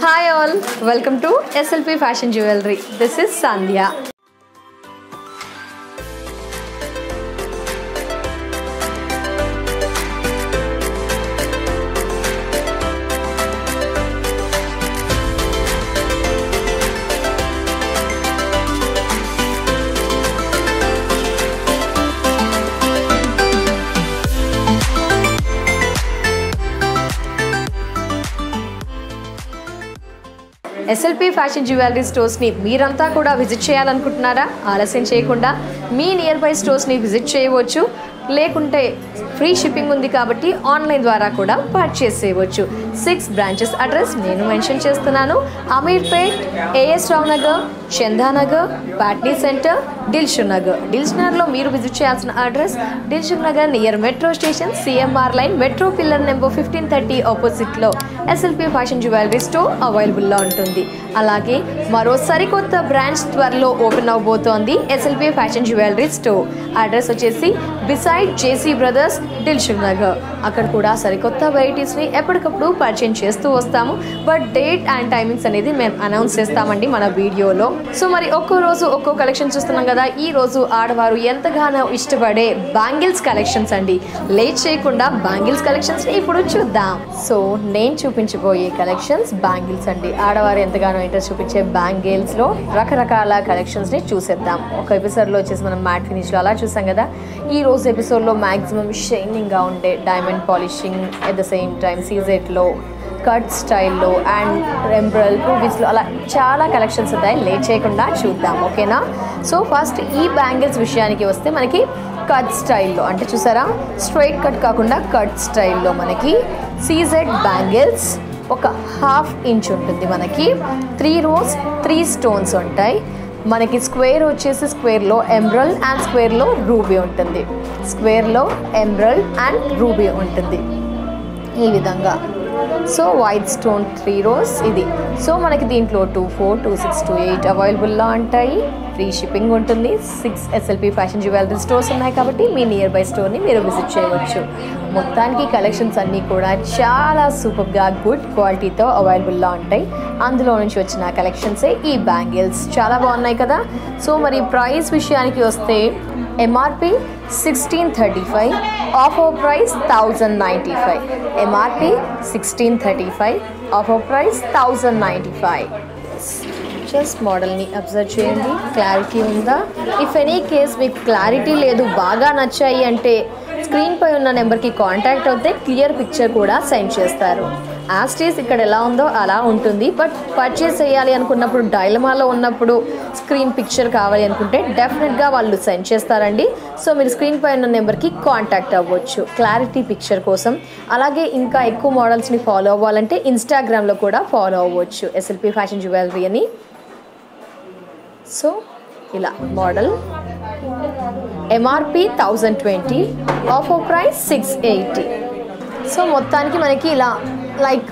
Hi all, welcome to SLP Fashion Jewelry. This is Sandhya. SLP fashion jewellery స్టోర్స్ని మీరంతా కూడా visit చేయాలనుకుంటున్నారా? ఆలస్యం చేయకుండా మీ నియర్ బై స్టోర్స్ని విజిట్ చేయవచ్చు. లేకుంటే ఫ్రీ షిప్పింగ్ ఉంది కాబట్టి ఆన్లైన్ ద్వారా కూడా పర్చేస్ చేయవచ్చు. 6 బ్రాంచెస్ అడ్రస్ నేను మెన్షన్ చేస్తున్నాను. అమీర్పేట్, ఏఎస్ రావు నగర్, చందానగర్, పాట్నీ సెంటర్, దిల్షుక్ నగర్. దిల్షుక్ నగర్లో మీరు విజిట్ చేయాల్సిన address Dilsukh Nagar near metro station, CMR line, metro pillar number 1530 ఆపోజిట్లో SLP ఫ్యాషన్ జ్యువెలరీ స్టోర్ అవైలబుల్లో ఉంటుంది. అలాగే మరో సరికొత్త బ్రాంచ్ త్వరలో ఓపెన్ అవబోతోంది SLP fashion jewellery store. Address వచ్చేసి beside JC brothers, Dilsukh Nagar. అక్కడ కూడా సరికొత్త వెరైటీస్ని ఎప్పటికప్పుడు పరిచయం చేస్తూ వస్తాము. బట్ డేట్ అండ్ టైమింగ్స్ అనేది మేము అనౌన్స్ చేస్తామండి మన వీడియోలో. సో మరి ఒక్కో రోజు ఒక్కో కలెక్షన్ చూస్తున్నాం కదా. ఈ రోజు ఆడవారు ఎంతగానో ఇష్టపడే బ్యాంగిల్స్ కలెక్షన్స్ అండి. లేట్ చేయకుండా బ్యాంగిల్స్ కలెక్షన్స్ ఇప్పుడు చూద్దాం. సో నేను చూపించబోయే కలెక్షన్స్ బ్యాంగిల్స్ అండి. ఆడవారు ఎంతగానో ఇంట్రెస్ట్ చూపించే బ్యాంగిల్స్లో రకరకాల కలెక్షన్స్ని చూసేద్దాం. ఒక ఎపిసోడ్లో వచ్చేసి మనం మ్యాట్ ఫినిష్లో అలా చూసాం కదా. ఈ రోజు ఎపిసోడ్లో మ్యాక్సిమం షైనింగ్గా ఉండే diamond polishing, at the same time సీజెట్లో, కట్ స్టైల్లో అండ్ ఎంబ్రాయిడరీ రూబీస్లో అలా చాలా కలెక్షన్స్ ఉంటాయి. లేట్ చేయకుండా చూద్దాం, ఓకేనా? సో ఫస్ట్ ఈ బ్యాంగిల్స్ విషయానికి వస్తే మనకి కట్ స్టైల్లో, అంటే చూసారా స్ట్రైట్ కట్ కాకుండా కట్ స్టైల్లో మనకి సీజెడ్ బ్యాంగిల్స్ ఒక 1/2 ఇంచ్ ఉంటుంది. మనకి 3 rows 3 stones ఉంటాయి. మనకి స్క్వేర్ వచ్చేసి స్క్వేర్లో ఎంబ్రాయిడ్ అండ్ స్క్వేర్లో రూబీ ఉంటుంది. స్క్వేర్లో ఎంబ్రాయిడ్ అండ్ రూబీ ఉంటుంది ఈ విధంగా. సో వైట్ స్టోన్ 3 rows ఇది. సో మనకి దీంట్లో 2, 4, 2, 6, 2, 8 అవైలబుల్లో ఉంటాయి. ఫ్రీ షిప్పింగ్ ఉంటుంది. 6 SLP ఫ్యాషన్ జ్యువెలరీ స్టోర్స్ ఉన్నాయి కాబట్టి మీ నియర్ బై స్టోర్ని మీరు విజిట్ చేయవచ్చు. మొత్తానికి కలెక్షన్స్ అన్నీ కూడా చాలా సూపర్గా గుడ్ క్వాలిటీతో అవైలబుల్లో ఉంటాయి. అందులో నుంచి వచ్చిన కలెక్షన్సే ఈ బ్యాంగిల్స్. చాలా బాగున్నాయి కదా. సో మరి ప్రైస్ విషయానికి వస్తే MRP 1635, offer price 1095. MRP 1635, offer price 1095. Just మోడల్ని అబ్జర్వ్ చేయండి, క్లారిటీ ఉందా? ఇఫ్ ఎనీ కేస్ మీకు క్లారిటీ లేదు, బాగా నచ్చాయి అంటే స్క్రీన్పై ఉన్న నెంబర్కి కాంటాక్ట్ అవుతే క్లియర్ పిక్చర్ కూడా సెండ్ చేస్తారు. యాస్టీస్ ఇక్కడ ఎలా ఉందో అలా ఉంటుంది. బట్ పర్చేస్ చేయాలి అనుకున్నప్పుడు, డైలమాలో ఉన్నప్పుడు స్క్రీన్ పిక్చర్ కావాలి అనుకుంటే డెఫినెట్గా వాళ్ళు సెండ్ చేస్తారండి. సో మీరు స్క్రీన్పై ఉన్న నెంబర్కి కాంటాక్ట్ అవ్వచ్చు క్లారిటీ పిక్చర్ కోసం. అలాగే ఇంకా ఎక్కువ మోడల్స్ని ఫాలో అవ్వాలంటే ఇన్స్టాగ్రామ్లో కూడా ఫాలో అవ్వచ్చు SLP ఫ్యాషన్ జ్యువెలరీ అని. సో ఇలా model MRP 1020, offer price 680. So మొత్తానికి మనకి ఇలా లైక్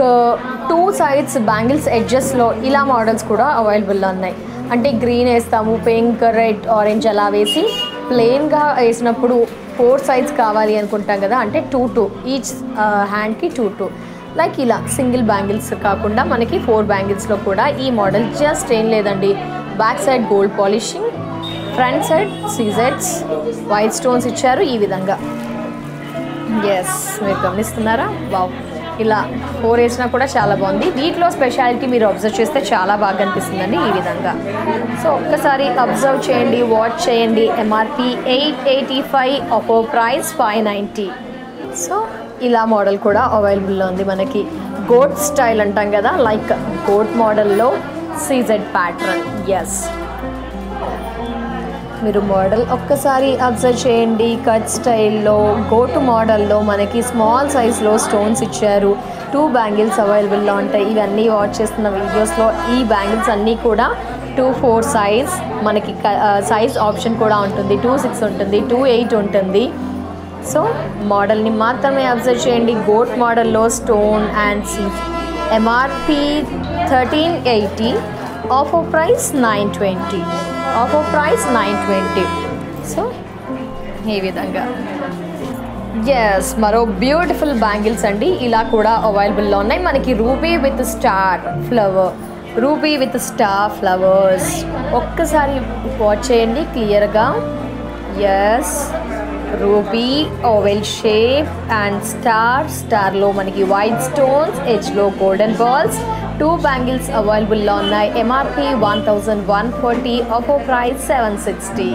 2 sides బ్యాంగిల్స్ ఎడ్జెస్లో ఇలా మోడల్స్ కూడా అవైలబుల్లో ఉన్నాయి. అంటే గ్రీన్ వేస్తాము, పింక్, రెడ్, ఆరెంజ్ అలా వేసి ప్లెయిన్గా వేసినప్పుడు 4 sides కావాలి అనుకుంటాం కదా. అంటే 2 ఈచ్ హ్యాండ్కి 2 లైక్ ఇలా సింగిల్ బ్యాంగిల్స్ కాకుండా మనకి 4 బ్యాంగిల్స్లో కూడా ఈ మోడల్. జస్ట్ ఏం లేదండి, back side gold polishing, front side సీజెడ్స్, వైట్ స్టోన్స్ ఇచ్చారు ఈ విధంగా. ఎస్, మీరు గమనిస్తున్నారా? వావ్, ఇలా 4 వేసినా కూడా చాలా బాగుంది. వీటిలో స్పెషాలిటీ మీరు అబ్జర్వ్ చేస్తే చాలా బాగా అనిపిస్తుందండి ఈ విధంగా. సో ఒక్కసారి అబ్జర్వ్ చేయండి, వాచ్ చేయండి. MRP 885, offer price 590. సో ఇలా మోడల్ కూడా అవైలబుల్లో ఉంది మనకి. గోట్ స్టైల్ అంటాం కదా, లైక్ గోట్ మోడల్లో సీజెడ్ ప్యాటర్న్. ఎస్, మీరు మోడల్ ఒక్కసారి అబ్జర్వ్ చేయండి. కట్ స్టైల్లో గోటు మోడల్లో మనకి స్మాల్ సైజ్లో స్టోన్స్ ఇచ్చారు. 2 బ్యాంగిల్స్ అవైలబుల్లో ఉంటాయి. ఇవన్నీ వాచ్ చేస్తున్న వీడియోస్లో ఈ బ్యాంగిల్స్ అన్నీ కూడా 2, 4 సైజ్ మనకి సైజ్ ఆప్షన్ కూడా ఉంటుంది. 2, 6 ఉంటుంది, 2, 8 ఉంటుంది. సో మోడల్ని మాత్రమే అబ్జర్వ్ చేయండి. గోట్ మోడల్లో stone and seize. MRP 1380, offer price 920. Offer price 920. So ఈ విధంగా ఎస్, మరో బ్యూటిఫుల్ బ్యాంగిల్స్ అండి. ఇలా కూడా అవైలబుల్లో ఉన్నాయి మనకి. Ruby with star flower, ruby with star flowers. ఒక్కసారి వాచ్ చేయండి క్లియర్గా. Yes, ruby oval shape and స్టార్లో మనకి వైట్ స్టోన్స్, ఎడ్జ్లో గోల్డెన్ బాల్స్. 2 బ్యాంగిల్స్ అవైలబుల్లో ఉన్నాయి. MRP 1140, offer price 760.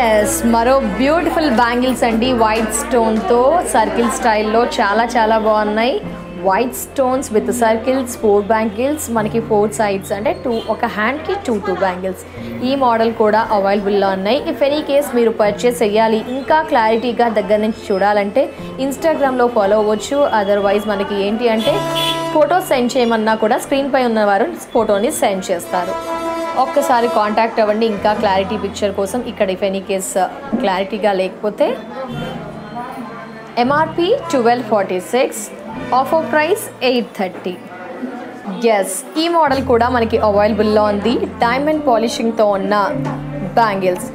ఎస్, మరో బ్యూటిఫుల్ బ్యాంగిల్స్ అండి. వైట్ స్టోన్తో సర్కిల్ స్టైల్లో చాలా బాగున్నాయి. White stones with circles, 4 bangles మనకి 4 సైడ్స్, అంటే 2 ఒక హ్యాండ్కి 2 బ్యాంగిల్స్. ఈ మోడల్ కూడా అవైలబుల్లో ఉన్నాయి. ఇఫ్ ఎనీ కేస్ మీరు పర్చేస్ చేయాలి, ఇంకా క్లారిటీగా దగ్గర నుంచి చూడాలంటే ఇన్స్టాగ్రామ్లో ఫాలో అవ్వచ్చు. అదర్వైజ్ మనకి ఏంటి అంటే ఫోటో సెండ్ చేయమన్నా కూడా స్క్రీన్పై ఉన్నవారు ఫోటోని సెండ్ చేస్తారు. ఒక్కసారి కాంటాక్ట్ అవ్వండి ఇంకా క్లారిటీ పిక్చర్ కోసం. ఇక్కడ ఇఫ్ ఎనీ కేస్ క్లారిటీగా లేకపోతే ఎంఆర్పి 1246, ఆఫర్ ప్రైస్ 830. ఎస్, ఈ మోడల్ కూడా మనకి అవైలబుల్లో ఉంది. డైమండ్ పాలిషింగ్తో ఉన్న బ్యాంగిల్స్,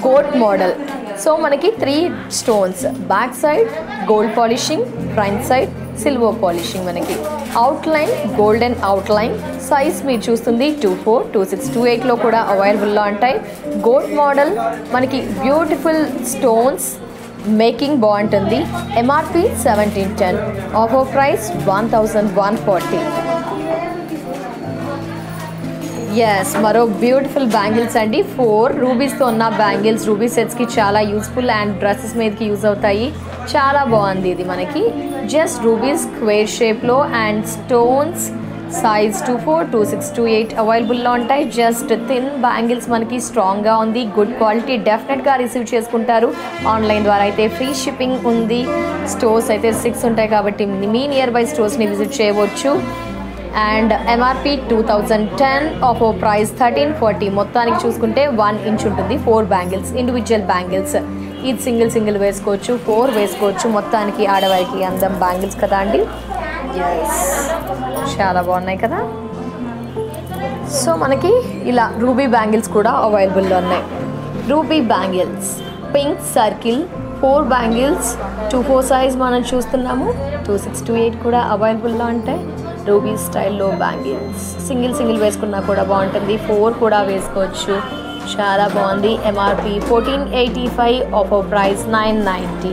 గోల్డ్ మోడల్. సో మనకి 3 stones, back side gold polishing, front side silver polishing. మనకి అవుట్లైన్ గోల్డెన్ అవుట్లైన్. సైజ్ మీరు చూస్తుంది 24, 26, 28లో కూడా అవైలబుల్లో ఉంటాయి. గోల్డ్ మోడల్ మనకి బ్యూటిఫుల్ స్టోన్స్, మేకింగ్ బాగుంటుంది. MRP 1710, offer price 1140. ఎస్, మరో బ్యూటిఫుల్ బ్యాంగిల్స్ అండి. 4 రూబీస్తో ఉన్న బ్యాంగిల్స్. రూబీ సెట్స్కి చాలా యూస్ఫుల్ అండ్ డ్రెస్సెస్ మీదకి యూజ్ అవుతాయి. చాలా బాగుంది ఇది మనకి. జస్ట్ రూబీస్ స్క్వేర్ షేప్లో అండ్ స్టోన్స్. సైజ్ 24, 26, 28 అవైలబుల్లో ఉంటాయి. జస్ట్ థిన్ బ్యాంగిల్స్ మనకి. స్ట్రాంగ్గా ఉంది, గుడ్ క్వాలిటీ. డెఫినెట్గా రిసీవ్ చేసుకుంటారు. ఆన్లైన్ ద్వారా అయితే ఫ్రీ షిప్పింగ్ ఉంది. స్టోర్స్ అయితే 6 ఉంటాయి కాబట్టి మీ నియర్ బై స్టోర్స్ని విజిట్ చేయవచ్చు. And MRP 2010, offer price 1340. మొత్తానికి చూసుకుంటే 1 ఇంచ్ ఉంటుంది. 4 బ్యాంగిల్స్, ఇండివిజువల్ బ్యాంగిల్స్. ఇది సింగిల్ వేసుకోవచ్చు, 4 వేసుకోవచ్చు. మొత్తానికి ఆడవారికి అందం బ్యాంగిల్స్ కదా అండి. ఎస్, చాలా బాగున్నాయి కదా. సో మనకి ఇలా రూబీ బ్యాంగిల్స్ కూడా అవైలబుల్లో ఉన్నాయి. Ruby bangles, pink circle, 4 bangles, 2-4 size మనం చూస్తున్నాము. 26-28 కూడా అవైలబుల్లో ఉంటాయి. రూబీ స్టైల్లో బ్యాంగిల్స్ సింగిల్ వేసుకున్నా కూడా బాగుంటుంది. 4 కూడా వేసుకోవచ్చు. చాలా బాగుంది. MRP 1485, offer price 990.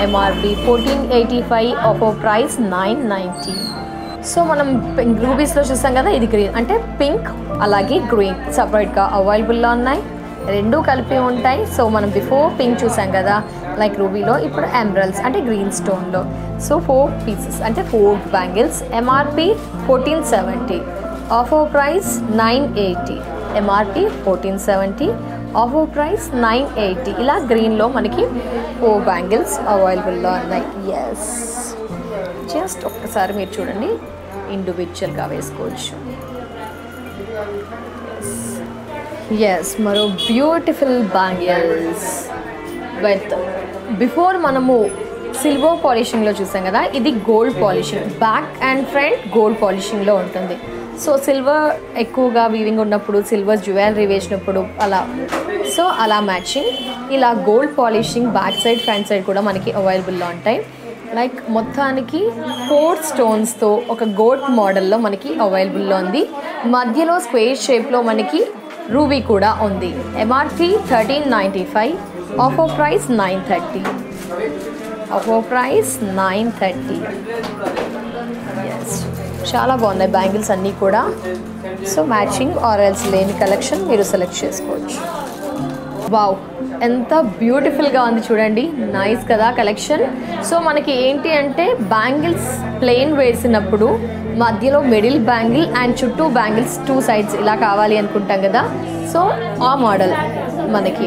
MRP 1485, offer price 990. So మనం రూబీస్లో చూసాం కదా, ఇది గ్రీన్ అంటే పింక్, అలాగే గ్రీన్ సపరేట్గా అవైలబుల్లో ఉన్నాయి. 2 కలిపి ఉంటాయి. సో మనం బిఫోర్ పింక్ చూసాం కదా లైక్ రూబీలో, ఇప్పుడు ఎమరల్డ్స్ అంటే గ్రీన్ స్టోన్లో. సో 4 పీసెస్ అంటే 4 bangles. MRP 1470, offer price 980. MRP 1470, offer price 980. ఇలా గ్రీన్లో మనకి 4 బ్యాంగిల్స్ అవైలబుల్లో ఉన్నాయి. ఎస్, జస్ట్ ఒక్కసారి మీరు చూడండి, ఇండివిజువల్గా వేసుకోవచ్చు. ఎస్, మరో బ్యూటిఫుల్ బ్యాంగిల్స్ విత్ బిఫోర్ మనము సిల్వర్ పాలిషింగ్లో చూసాం కదా, ఇది gold polishing. Back and front gold పాలిషింగ్లో ఉంటుంది. సో సిల్వర్ ఎక్కువగా వీవింగ్ ఉన్నప్పుడు, సిల్వర్ జ్యువెలరీ వేసినప్పుడు అలా మ్యాచింగ్. ఇలా gold polishing back side front side కూడా మనకి అవైలబుల్లో ఉంటాయి. లైక్ మొత్తానికి 4 స్టోన్స్తో ఒక గోల్డ్ మోడల్లో మనకి అవైలబుల్లో ఉంది. మధ్యలో స్క్వేర్ షేప్లో మనకి రూబీ కూడా ఉంది. MRP 1395, offer price 930. Offer price 930. Yes, చాలా బాగున్నాయి బ్యాంగిల్స్ అన్నీ కూడా. సో మ్యాచింగ్ ఆర్ఎల్స్ లేని కలెక్షన్ మీరు సెలెక్ట్ చేసుకోవచ్చు. వావ్, ఎంత బ్యూటిఫుల్గా ఉంది చూడండి. నైస్ కదా కలెక్షన్. సో మనకి ఏంటి అంటే బ్యాంగిల్స్ ప్లెయిన్ వేసినప్పుడు మధ్యలో మిడిల్ బ్యాంగిల్ అండ్ చుట్టూ బ్యాంగిల్స్ 2 సైడ్స్ ఇలా కావాలి అనుకుంటాం కదా. సో ఆ మోడల్ మనకి,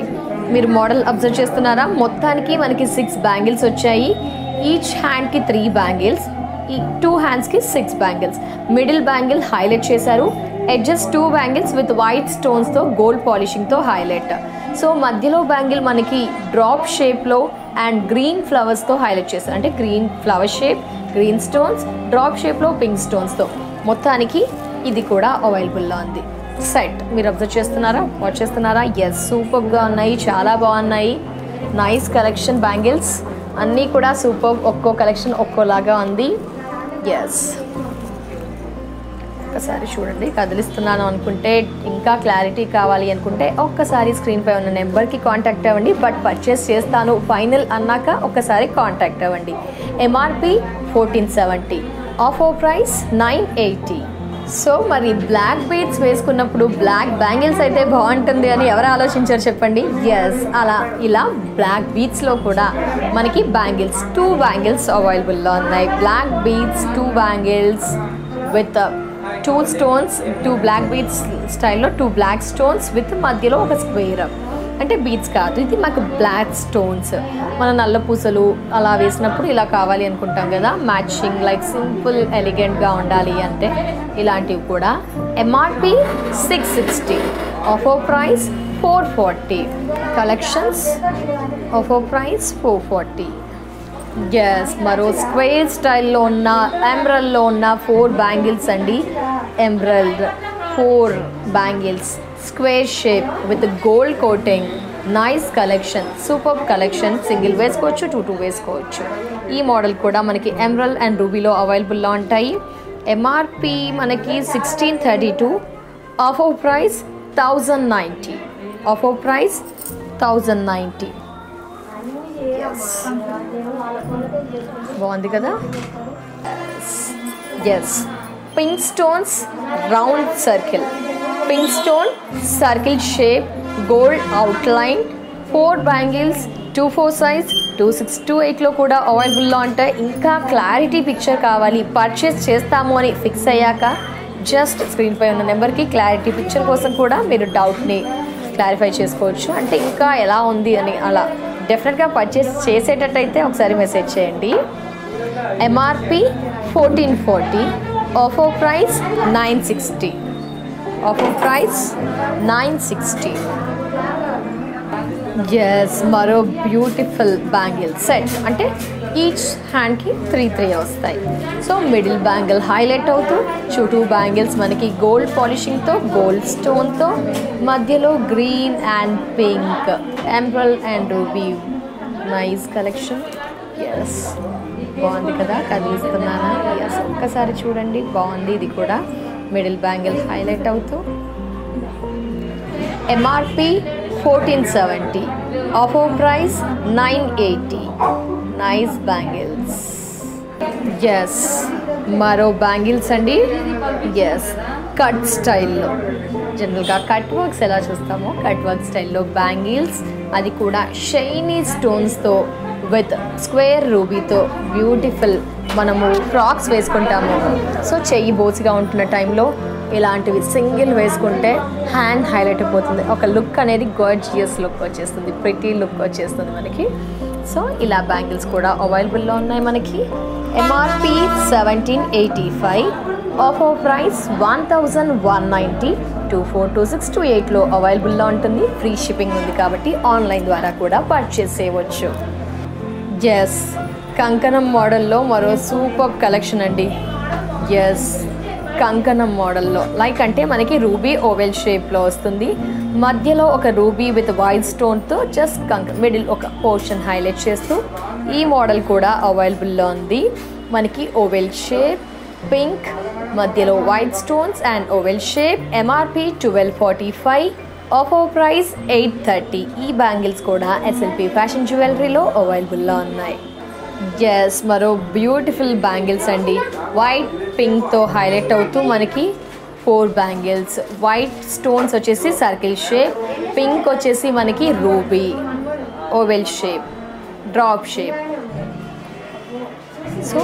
మీరు మోడల్ అబ్జర్వ్ చేస్తున్నారా, మొత్తానికి మనకి 6 బ్యాంగిల్స్ వచ్చాయి. ఈచ్ హ్యాండ్కి 3 బ్యాంగిల్స్, ఈ 2 హ్యాండ్స్కి 6 బ్యాంగిల్స్. మిడిల్ బ్యాంగిల్ హైలైట్ చేశారు. ఎడ్జెస్ 2 బ్యాంగిల్స్ విత్ వైట్ స్టోన్స్తో గోల్డ్ పాలిషింగ్తో హైలైట్. సో మధ్యలో బ్యాంగిల్ మనకి డ్రాప్ షేప్లో అండ్ గ్రీన్ ఫ్లవర్స్తో హైలైట్ చేశారు. అంటే green flower shape, green stones, drop షేప్లో పింక్ స్టోన్స్తో. మొత్తానికి ఇది కూడా అవైలబుల్లో ఉంది. సెట్ మీరు అబ్జర్వ్ చేస్తున్నారా, వాచ్ చేస్తున్నారా? ఎస్, సూపర్గా ఉన్నాయి, చాలా బాగున్నాయి. నైస్ కలెక్షన్ బ్యాంగిల్స్ అన్నీ కూడా సూపర్. ఒక్కో కలెక్షన్ ఒక్కోలాగా ఉంది. ఎస్, ఒక్కసారి చూడండి. కదిలిస్తున్నాను అనుకుంటే, ఇంకా క్లారిటీ కావాలి అనుకుంటే ఒక్కసారి స్క్రీన్పై ఉన్న నెంబర్కి కాంటాక్ట్ అవ్వండి. బట్ పర్చేస్ చేస్తాను ఫైనల్ అన్నాక ఒక్కసారి కాంటాక్ట్ అవ్వండి. MRP 1470, offer price 980. సో మరి బ్లాక్ బీడ్స్ వేసుకున్నప్పుడు బ్లాక్ బ్యాంగిల్స్ అయితే బాగుంటుంది అని ఎవరు ఆలోచించారు చెప్పండి. ఎస్, అలా ఇలా బ్లాక్ బీడ్స్లో కూడా మనకి బ్యాంగిల్స్ 2 బ్యాంగిల్స్ అవైలబుల్లో ఉన్నాయి. Black beads 2 bangles with 2 stones, 2 black beads స్టైల్లో 2 బ్లాక్ స్టోన్స్ విత్ మధ్యలో ఒక స్క్వేర్. అంటే బీడ్స్ కాదు, ఇది మాకు బ్లాక్ స్టోన్స్. మన నల్ల పూసలు అలా వేసినప్పుడు ఇలా కావాలి అనుకుంటాం కదా, మ్యాచింగ్ లైక్ సింపుల్ ఎలిగెంట్గా ఉండాలి అంటే ఇలాంటివి కూడా. MRP 660, offer price 440. Collections offer price 440. Yes, మరో స్క్వేర్ స్టైల్లో ఉన్న ఎమరల్డ్లో ఉన్న 4 బ్యాంగిల్స్ అండి. Emerald 4 bangles, square shape with gold coating. Nice collection, super collection. Single వేసుకోవచ్చు, 2 వేసుకోవచ్చు. ఈ మోడల్ కూడా మనకి ఎమరల్డ్ అండ్ రూబీలో అవైలబుల్లో ఉంటాయి. ఎంఆర్పి మనకి 1632, ఆఫర్ ప్రైస్ 1090. Offer price 1090. బాగుంది కదా. Yes, pink stones round circle, pink stone circle shape, gold outline, 4 bangles 2/4 size, 26, 28లో కూడా అవైలబుల్లో ఉంటాయి. ఇంకా క్లారిటీ పిక్చర్ కావాలి, పర్చేస్ చేస్తాము అని ఫిక్స్ అయ్యాక జస్ట్ స్క్రీన్పై ఉన్న నెంబర్కి క్లారిటీ పిక్చర్ కోసం కూడా మీరు డౌట్ని క్లారిఫై చేసుకోవచ్చు. అంటే ఇంకా ఎలా ఉంది అని అలా డెఫినెట్గా పర్చేస్ చేసేటట్టయితే ఒకసారి మెసేజ్ చేయండి. MRP 1440, offer price 960. Offer price 960. Yes, మరో బ్యూటిఫుల్ బ్యాంగిల్ సెట్. అంటే ఈచ్ హ్యాండ్కి 3 వస్తాయి. సో మిడిల్ బ్యాంగిల్ హైలైట్ అవుతూ చుట్టూ బ్యాంగిల్స్ మనకి గోల్డ్ పాలిషింగ్తో, గోల్డ్ స్టోన్తో, మధ్యలో green and pink, emerald and ruby. Nice collection. Yes, బాగుంది కదా, కదిలిస్తున్నానా. ఎస్, ఒక్కసారి చూడండి, బాగుంది. ఇది కూడా మిడిల్ బ్యాంగిల్ హైలైట్ అవుతూ. MRP 1470, offer price 980. Nice bangles. Yes, మరో బ్యాంగిల్స్ అండి. ఎస్, కట్ స్టైల్లో, జనరల్గా కట్ వర్క్స్ ఎలా చూస్తామో కట్ వర్క్ స్టైల్లో బ్యాంగిల్స్, అది కూడా షైనీ స్టోన్స్తో విత్ స్క్వేర్ రూబీతో బ్యూటిఫుల్. మనము ఫ్రాక్స్ వేసుకుంటాము, సో చెయ్యి బోసిగా ఉంటున్న టైంలో ఇలాంటివి సింగిల్ వేసుకుంటే హ్యాండ్ హైలైట్ అయిపోతుంది. ఒక లుక్ అనేది గార్జియస్ లుక్ వచ్చేస్తుంది, ప్రిటీ లుక్ వచ్చేస్తుంది మనకి. సో ఇలా బ్యాంగిల్స్ కూడా అవైలబుల్లో ఉన్నాయి మనకి. MRP 1785, offer price 1190. 24, 26, 28లో అవైలబుల్లో ఉంటుంది. ఫ్రీ షిప్పింగ్ ఉంది కాబట్టి ఆన్లైన్ ద్వారా కూడా పర్చేస్ చేయవచ్చు. ఎస్, కంకణం మోడల్లో మరో సూపర్ కలెక్షన్ అండి. ఎస్, కంకణం మోడల్లో లైక్ అంటే మనకి రూబీ ఓవెల్ షేప్లో వస్తుంది. మధ్యలో ఒక రూబీ విత్ వైట్ స్టోన్తో జస్ట్ మిడిల్ ఒక పోర్షన్ హైలైట్ చేస్తూ ఈ మోడల్ కూడా అవైలబుల్లో ఉంది మనకి. ఓవెల్ షేప్, పింక్, మధ్యలో white stones and oval shape. MRP 1245, offer price 830. ఈ బ్యాంగిల్స్ కూడా ఎస్ఎల్పి ఫ్యాషన్ జ్యువెలరీలో అవైలబుల్లో ఉన్నాయి. ఎస్, మరో బ్యూటిఫుల్ బ్యాంగిల్స్ అండి. వైట్ పింక్తో హైలైట్ అవుతూ మనకి 4 బ్యాంగిల్స్. వైట్ స్టోన్స్ వచ్చేసి సర్కిల్ షేప్, పింక్ వచ్చేసి మనకి ruby, oval shape, drop shape. So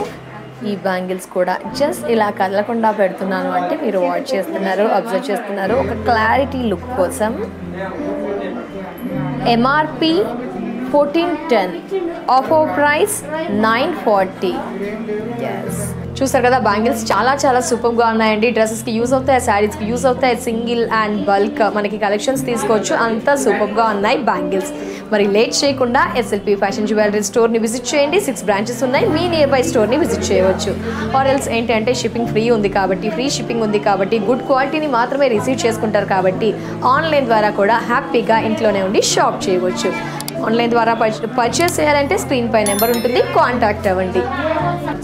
ఈ బ్యాంగిల్స్ కూడా జస్ట్ ఇలా కదలకుండా పెడుతున్నాను అంటే మీరు వాచ్ చేస్తున్నారు, అబ్జర్వ్ చేస్తున్నారు ఒక క్లారిటీ లుక్ కోసం. MRP 1410, offer price 940. ఎస్, చూసారు కదా బ్యాంగిల్స్ చాలా చాలా సూపర్గా ఉన్నాయండి. డ్రెస్సెస్కి యూజ్ అవుతాయి, శారీస్కి యూజ్ అవుతాయి, సింగిల్ అండ్ బల్క్ మనకి కలెక్షన్స్ తీసుకోవచ్చు. అంతా సూపర్గా ఉన్నాయి బ్యాంగిల్స్. మరి లేట్ చేయకుండా ఎస్ఎల్పి ఫ్యాషన్ జ్యువెలరీ స్టోర్ని విజిట్ చేయండి. 6 బ్రాంచెస్ ఉన్నాయి. మీ నియర్ బై స్టోర్ని విజిట్ చేయవచ్చు. ఆర్ ఎల్స్ ఏంటంటే షిప్పింగ్ ఫ్రీ ఉంది కాబట్టి, ఫ్రీ షిప్పింగ్ ఉంది కాబట్టి, గుడ్ క్వాలిటీని మాత్రమే రిసీవ్ చేసుకుంటారు కాబట్టి ఆన్లైన్ ద్వారా కూడా హ్యాపీగా ఇంట్లోనే ఉండి షాప్ చేయవచ్చు. ఆన్లైన్ ద్వారా పర్చేస్ చేయాలంటే స్క్రీన్ పై నెంబర్ ఉంటుంది, కాంటాక్ట్ అవ్వండి.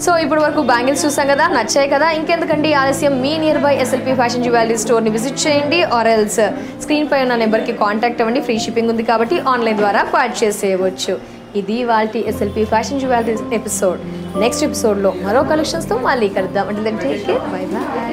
సో ఇప్పుడు వరకు బ్యాంగిల్స్ చూసాం కదా, నచ్చాయి కదా, ఇంకెందుకండి ఆలస్యం, మీ nearby SLP fashion jewellery స్టోర్ని విజిట్ చేయండి. ఆర్ ఎల్స్ స్క్రీన్ పై ఉన్న నెంబర్కి కాంటాక్ట్ అవ్వండి. ఫ్రీ షిప్పింగ్ ఉంది కాబట్టి ఆన్లైన్ ద్వారా పర్చేస్ చేయవచ్చు. ఇది వాల్టి SLP fashion jewellery episode. Next ఎపిసోడ్లో మరో కలెక్షన్స్తో మళ్ళీ కలుద్దాం. అంటే టేక్ కేర్, బై బాయ్.